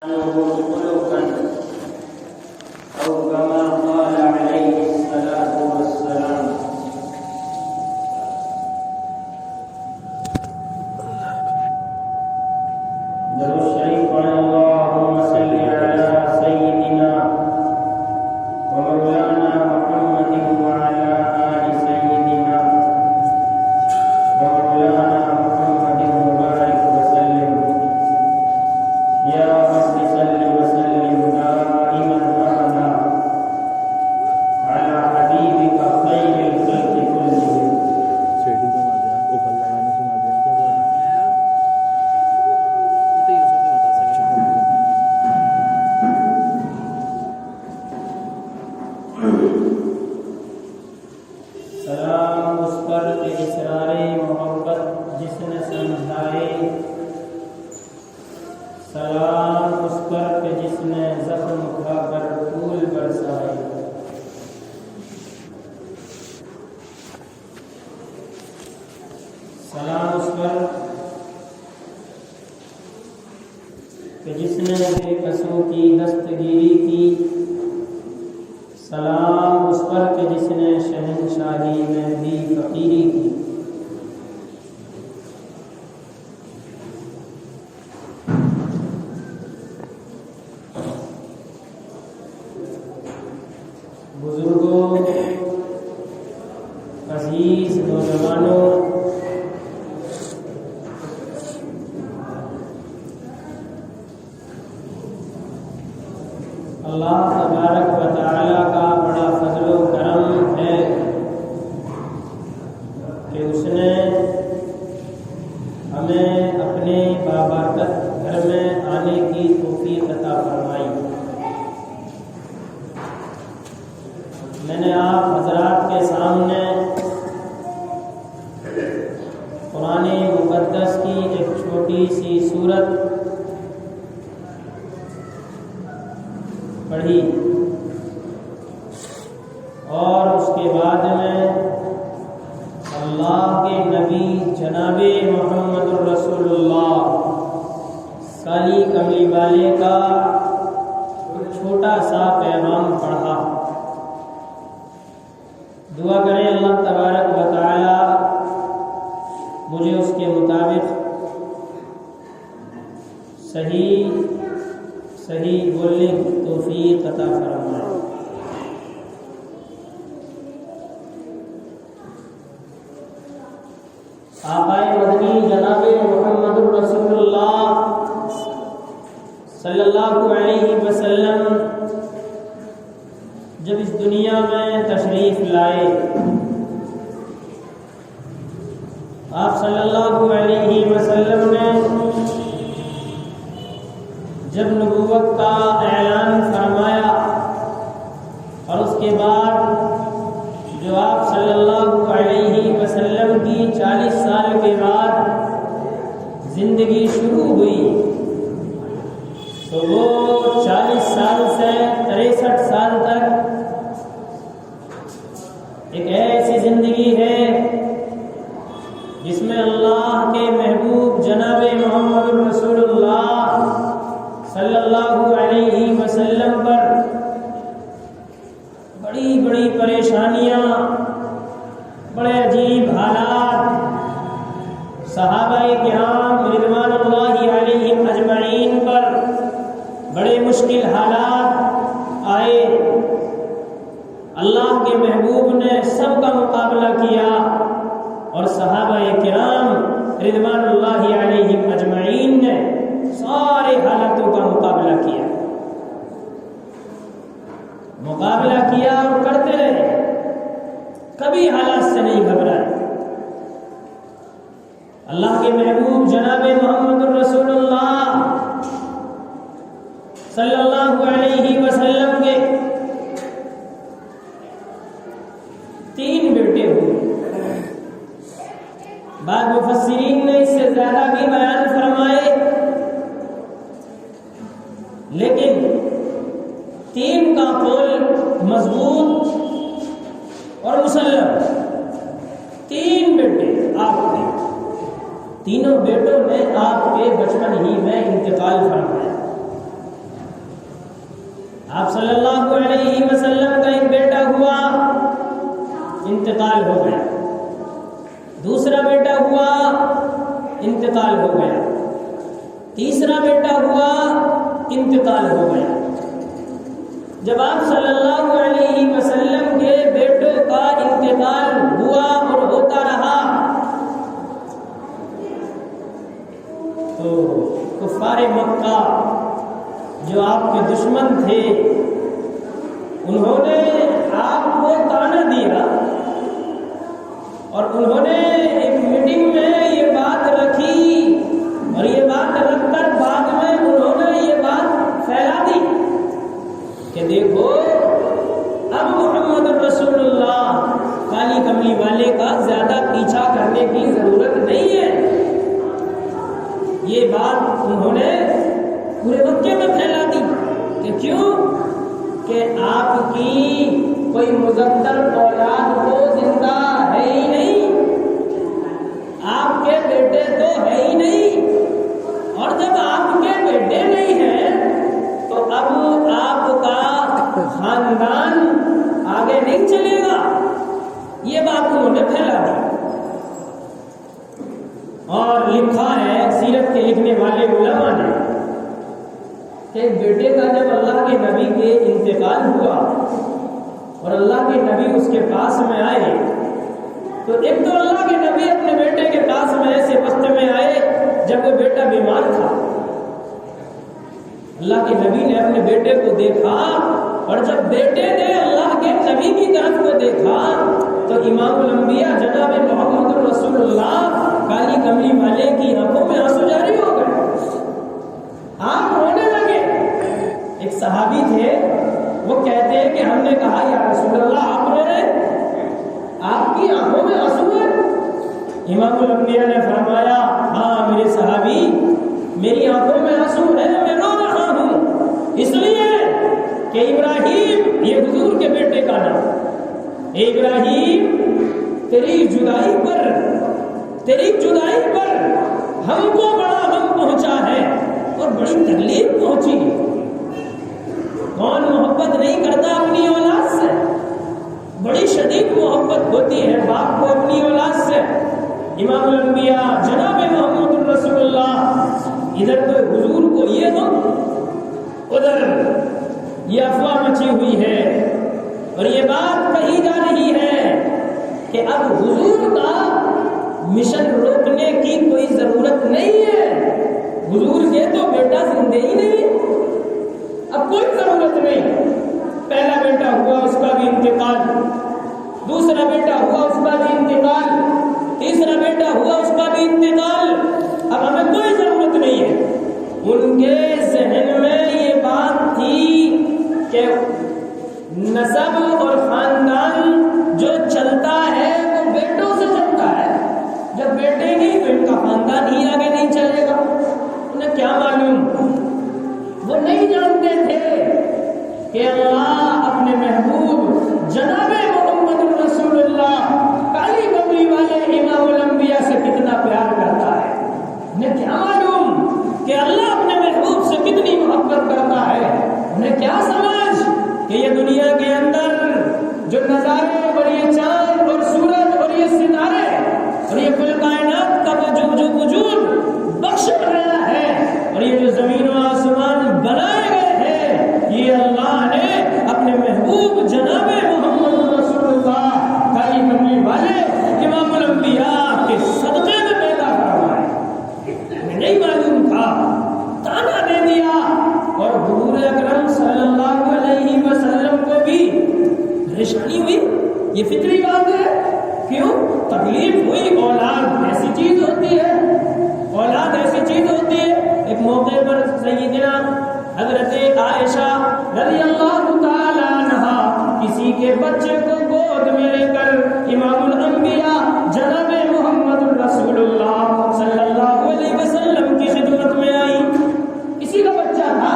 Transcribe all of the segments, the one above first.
خلقا أو كما قال عليه الصلاة والسلام. درود شریف پڑھیں اللهم صل على سيدنا ومولانا محمد وعلى آل سيدنا ومولانا محمد وبارك وسلم. يا رب صل وسلم دائما أبدا على حبيبك خير الخلق كلهم. سلام اس پر کہ اسرار محبت جس نے سمجھائے، سلام اس پر کہ جس نے زخم کھا کر پھول برسائے. سلام اس پر کہ جس نے بے کسوں کی دستگیری کی. سلام اس پر کہ جس نے شہنشاہی میں بھی فقیری کی. بزرگوں، عزیز نوجوانوں، اللہ تبارک و تعالی کا بڑا فضل و کرم ہے کہ اس نے ہمیں اپنے بابرکت گھر میں آنے کی توفیق عطا فرمائی. میں نے آپ حضرات کے سامنے قرآن مقدس کی ایک چھوٹی سی سورت پڑھی اور اس کے بعد میں اللہ کے نبی جناب محمد رسول اللہ کالی کملی والے کا چھوٹا سا پیغام پڑھا. دعا کریں اللہ تبارک و تعالی مجھے اس کے مطابق صحیح بولنے کی توفیق عطا فرمائے. آقائے مدنی جناب محمد رسول اللہ صلی اللہ علیہ وسلم جب اس دنیا میں تشریف لائے، آپ صلی اللہ علیہ وسلم نے جب نبوت کا اعلان فرمایا اور اس کے بعد جو آپ صلی اللہ علیہ وسلم کی 40 سال کے بعد زندگی شروع ہوئی، تو وہ 40 سال سے 63 سال تک ایک ایسی زندگی ہے جس میں اللہ کے محبوب جناب محمد رسول اللہ صلی اللہ علیہ وسلم پر بڑی بڑی پریشانیاں، بڑے عجیب حالات، صحابہ کرام رضوان اللہ علیہم اجمعین پر بڑے مشکل حالات آئے. اللہ کے محبوب نے سب کا مقابلہ کیا اور صحابہ کرام رضوان اللہ علیہم اجمعین نے سارے حالاتوں کا مقابلہ کیا اور کرتے رہے، کبھی حالات سے نہیں گھبرائے. اللہ کے محبوب جناب محمد رسول اللہ صلی اللہ علیہ وسلم کے 3 بیٹے ہوئے. بعض مفسرین نے اس سے زیادہ بھی بیان فرمائے، لیکن 3 کا قول مضبوط اور مسلم. 3 بیٹے آپ کے، تینوں بیٹوں نے آپ کے بچپن ہی میں انتقال فرمایا. آپ صلی اللہ علیہ وسلم کا ایک بیٹا ہوا، انتقال ہو گیا، دوسرا بیٹا ہوا، انتقال ہو گیا، تیسرا بیٹا ہوا، انتقال ہو گیا۔ جب آپ صلی اللہ علیہ وسلم کے بیٹوں کا انتقال ہوا اور ہوتا رہا تو کفار مکہ جو آپ کے دشمن تھے انہوں نے آپ کو طعنہ دیا اور انہوں نے ایک میٹنگ میں یہ بات رکھی اور یہ بات رکھ کر بعد میں انہوں نے یہ بات پھیلا دی کہ دیکھو اب محمد رسول اللہ کالی کملی والے کا زیادہ پیچھا کرنے کی ضرورت نہیں ہے۔ یہ بات انہوں نے پورے مکے میں پھیلا دی کہ کیوں کہ آپ کی کوئی مزدر اولاد تو زندہ ہے ہی نہیں، آپ کے بیٹے تو ہے ہی نہیں، اور جب آپ کے بیٹے نہیں ہیں تو اب آپ کا خاندان آگے نہیں چلے گا۔ یہ بات انہوں نے پھیلا دی اور لکھا ہے سیرت کے لکھنے والے علماء نے کہ ایک بیٹے کا جب اللہ کے نبی کے انتقال ہوا اور اللہ کے نبی اس کے پاس میں آئے تو ایک تو اللہ کے نبی اپنے بیٹے کے پاس میں ایسے وقت میں آئے جب وہ بیٹا بیمار تھا۔ اللہ کے نبی نے اپنے بیٹے کو دیکھا اور جب بیٹے نے اللہ کے نبی کی طرف کو دیکھا تو امام الانبیاء جناب محمد رسول اللہ کالی کملی والے کی آنکھوں میں آنسو جاری ہو گئے، آپ رونے لگے۔ ایک صحابی تھے وہ کہتے ہیں کہ ہم نے کہا یا رسول اللہ آپ رو رہے، آپ کی آنکھوں میں آنسو ہے؟ امام الانبیاء نے فرمایا ہاں میرے صحابی، میری آنکھوں میں آنسو ہے، میں رو رہا ہوں اس لیے کہ ابراہیم، یہ حضور کے بیٹے کا نام، ابراہیم تیری جدائی پر ہم کو بڑا غم پہنچا ہے اور بڑی تکلیف پہنچی۔ کون محبت نہیں کرتا اپنی اولاد سے؟ بڑی شدید محبت ہوتی ہے باپ کو اپنی اولاد سے۔ امام الانبیاء جناب محمد رسول اللہ ادھر تو حضور کو یہ ہو، ادھر یہ افواہ مچی ہوئی ہے اور یہ بات کہی جا رہی ہے کہ اب حضور کا مشن روکنے کی کوئی ضرورت نہیں ہے، حضور کے تو بیٹا زندہ ہی نہیں، اب کوئی ضرورت نہیں۔ پہلا بیٹا ہوا اس کا بھی انتقال، دوسرا بیٹا ہوا اس کا بھی انتقال، تیسرا بیٹا ہوا اس کا بھی انتقال، اب ہمیں کوئی ضرورت نہیں ہے۔ ان کے ذہن میں یہ بات تھی کہ نسب اور خاندان جو چلتا ہے وہ بیٹوں سے چلتا ہے، جب بیٹے نہیں تو ان کا خاندان ہی آگے نہیں چلے گا۔ انہیں کیا معلوم، وہ نہیں جانتے تھے کہ اللہ اپنے محبوب جناب محمد رسول اللہ کالی کملی والے امام الانبیاء سے کتنا پیار کرتا ہے۔ انہیں کیا معلوم کہ اللہ اپنے محبوب سے کتنی محبت کرتا ہے۔ انہیں کیا سمجھ کہ یہ دنیا کے اندر جو نظارے اور یہ چاند اور سورج اور یہ ستارے اور یہ کل کائنات کا جو وجود بخش رہا ہے اور یہ جو زمین و آسمان بنائے گئے ہیں یہ اللہ نے اپنے محبوب جناب محمد رسول اللہ کالی کملی والے امام الانبیاء کے صدقے میں پیدا کروایا۔ ہمیں نہیں معلوم تھا، طعنہ دے دیا اور حضور اکرم صلی اللہ علیہ وسلم کو بھی پریشانی ہوئی۔ یہ فطری بات ہے، کیوں تکلیف ہوئی؟ اولاد ایسی چیز ہوتی ہے، اولاد ایسی چیز ہوتی ہے۔ ایک موقع پر سیدنا حضرت عائشہ رضی اللہ تعالی عنہا کسی کے بچے کو گود میں لے کر امام الانبیاء جناب محمد رسول اللہ صلی اللہ علیہ وسلم کی خدمت میں آئی۔ کسی کا بچہ تھا،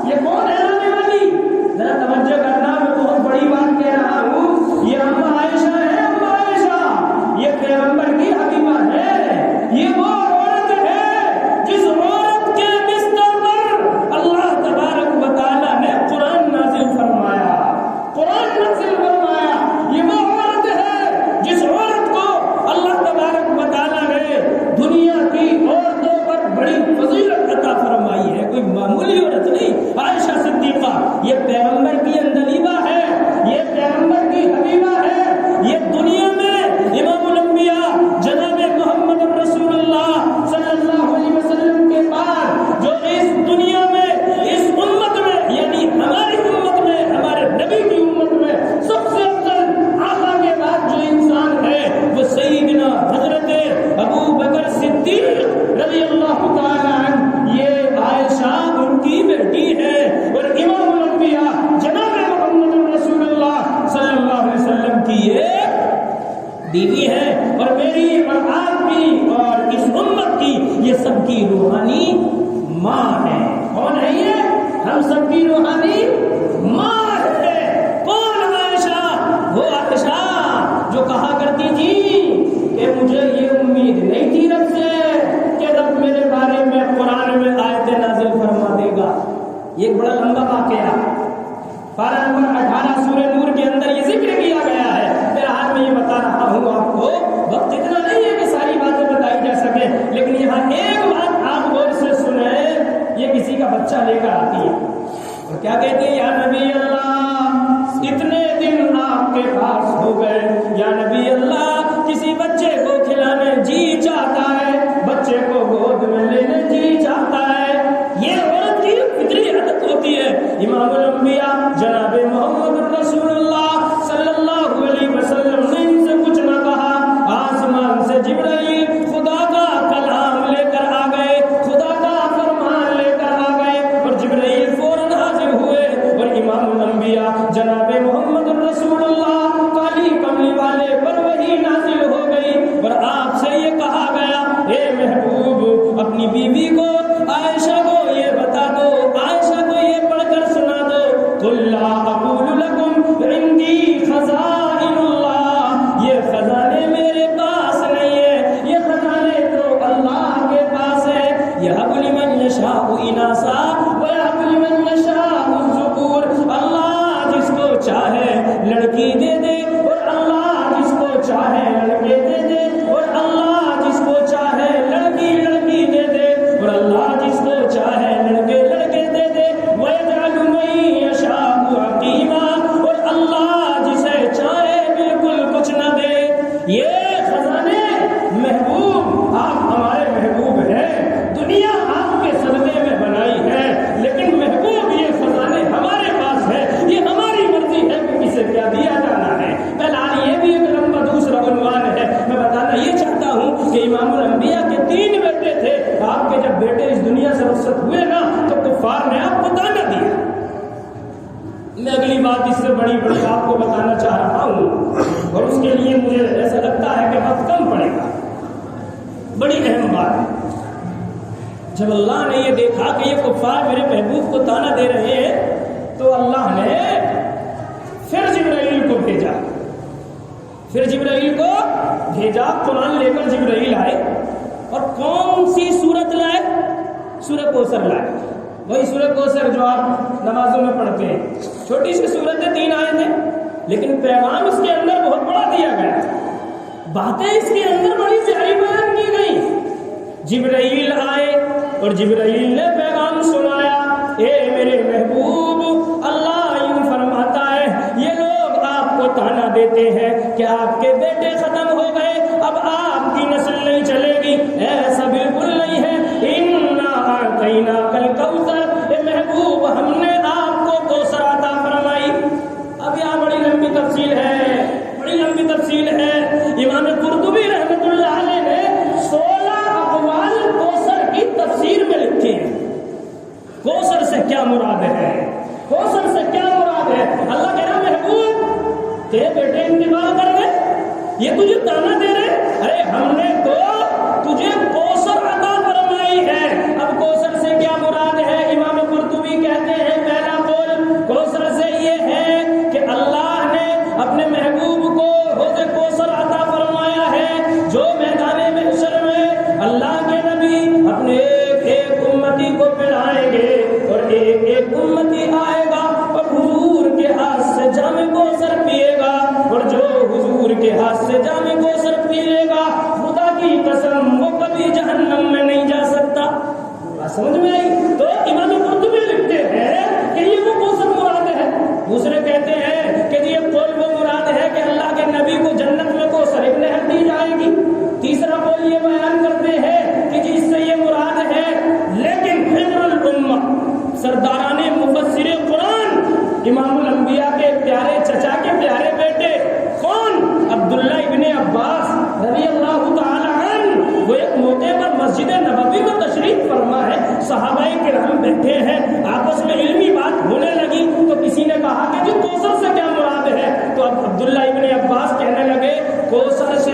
یہ کون ہے آنے والی؟ ذرا توجہ کرنا، میں بہت بڑی بات کہہ رہا ہوں۔ یہ اما عائشہ ہے، اما عائشہ یہ پیغمبر کی حکیمہ ہے، یہ وہ عورت ہے جس عورت کے بستر پر اللہ تبارک و تعالیٰ نے قرآن نازل بیوی ہے اور میری اور آپ کی اور اس امت کی یہ سب کی روحانی ماں ہے. کون ہے یہ؟ ہم سب کی روحانی ماں ہے. کون عائشہ؟ وہ عائشہ جو کہا کرتی تھی کہ مجھے یہ امید نہیں تھی رب سے کہ رب میرے بارے میں قرآن میں آیت نازل فرما دے گا. یہ ایک بڑا لمبا واقعہ پارہ نمبر 18 سورہ نور کے اندر یہ ذکر کیا گیا ہے. میرا حال میں یہ بتا رہا ہوں آپ کو، وقت اتنا نہیں ہے کہ ساری باتیں بتائی جا سکے، لیکن یہاں ایک بات آپ غور سے سنیں. یہ کسی کا بچہ لے کر آتی ہے اور کیا کہتی ہے؟ یا نبی اللہ اتنے دن آپ کے پاس ہو گئے، یا نبی اللہ کسی بچے کو کھلانے جی چاہتا ہے، بچے کو گود میں لینے جی چاہتا ہے. یہ عورت کی فطری عادت ہوتی ہے. امام الانبیاء جناب محمد رسول اللہ صلی اللہ علیہ وسلم نے ان سے کچھ نہ کہا. آسمان سے جبرائیل خدا کا کلام لے کر آ گئے، خدا کا فرمان لے کر آ گئے، اور جبرائیل فوراً حاضر ہوئے اور امام الانبیاء جناب محمد رسول اللہ کالی کملی والے پر وحی نازل ہو گئی اور آپ سے یہ کہا گیا اے محبوب اپنی بیوی کو عائشہ کو یہ بتا دو، عائشہ کو یہ پڑھ کر سنا دو. قل لا اقول لكم عندي خزائن اللہ، یہ خزانے میرے پاس نہیں ہے، یہ خزانے تو اللہ کے پاس ہے. یہب لمن یشاء اناثا ویہب لمن یشاء الذکور. اللہ جس کو چاہے لڑکی دے دے اور اللہ جس کو چاہے لڑکے دے دے، اور اللہ جس کو چاہے لڑکی دے دے، اور اللہ جس کو چاہے لڑکے دے دے. وَيَجْعَلُ مَن يَشَاءُ عَقِيمًا، اور اللہ جسے چاہے بالکل کچھ نہ دے. یہ خزانے محبوب، آپ ہمارے محبوب ہیں، دنیا آپ کے صدقے میں بنائی ہے، لیکن محبوب یہ خزانے ہمارے پاس ہے. یہ ہماری مرضی ہے کہ کسے کیا دیا جانا ہے. بہرحال یہ بھی ایک لمبا دوسرا عنوان ہے. میں بتانا یہ چاہتا ہوں کہ امام الانبیاء کے 3 بیٹے تھے. آپ کے جب بیٹے اس دنیا سے رخصت ہوئے نا تو کفار نے آپ کو تانا دیا. میں اگلی بات اس سے بڑی آپ کو بتانا چاہ رہا ہوں اور اس کے لیے مجھے ایسا لگتا ہے کہ وقت کم پڑے گا. بڑی اہم بات ہے. جب اللہ نے یہ دیکھا کہ یہ کفار میرے محبوب کو تانا دے رہے ہیں تو اللہ نے پھر جبرائیل کو بھیجا. قرآن لے کر جبرائیل آئے اور کون سی سورت لائے؟ سورہ کوثر لائے. وہی سورہ کوثر جو آپ نمازوں میں پڑھتے ہیں. چھوٹی سی سورت ہے، 3 آیتیں، لیکن پیغام اس کے اندر بہت بڑا دیا گیا. باتیں اس کے اندر بڑی پیاری بیان کی گئی. جبرائیل آئے اور جبرائیل نے پیغام سنایا. اے میرے محبوب، اللہ یوں فرماتا ہے یہ لوگ آپ کو تانا دیتے ہیں کہ آپ کے بیٹے ختم ہو گئے، اب آپ کی نسل نہیں چلے گی. ایسا بالکل نہیں ہے. اِنَّا أَعْطَيْنَاكَ الْكَوْثَرَ، اے محبوب ہم نے آپ کو کوثر عطا فرمائی. اب یہاں بڑی لمبی تفصیل ہے. امام قرطبی رحمۃ اللہ علیہ نے 16 اقوال کوثر کی تفسیر میں لکھے ہیں. کوثر سے کیا مراد ہے؟ اللہ کہہ رہا محبوب تیرے بیٹے انتقال کر گئے، یہ تجھے تانا دے رہے. ارے ہم نے تو تجھے کوثر عطا فرمائی ہے. اب کوثر سے کیا مراد ہے؟ امام قرطبی کہتے ہیں پہلا قول کوثر سے یہ ہے کہ اللہ نے اپنے محبوب کو حوض کوثر عطا فرمایا ہے، جو میدان محشر میں اللہ کے نبی اپنے ایک امتی کو پلائیں گے اور ایک امتی آئے گا اور حضور کے ہاتھ سے جام کوثر پیے گا، اور جو حضور کے ہاتھ سے جام کوثر پی لے گا خدا کی قسم وہ کبھی جہنم میں نہیں جا سکتا. سمجھ میں آئی؟ تو امام قرطبی لکھتے ہیں کہ یہ وہ کوثر مراد ہے. دوسرے کہتے ہیں کہ یہ قول وہ مراد ہے کہ اللہ کے نبی کو جنت میں کوثر ایک نہر دی جائے گی. تیسرا قول یہ بیان کرتے ہیں کہ جس سے یہ مراد ہے، لیکن حبر الامہ سرداران مفسر قرآن امام الانبیاء کے پیارے چچا کے پیارے بیٹے کون؟ عبداللہ ابن عباس رضی اللہ تعالی عنہ. وہ ایک موقع پر مسجد نبوی میں تشریف فرما ہے، صحابہ کرام بیٹھے ہیں، آپس میں علمی بات ہونے لگی تو کسی نے کہا کہ جی کوثر سے کیا مراد ہے؟ تو اب عبداللہ ابن عباس کہنے لگے کوثر سے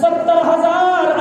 70,000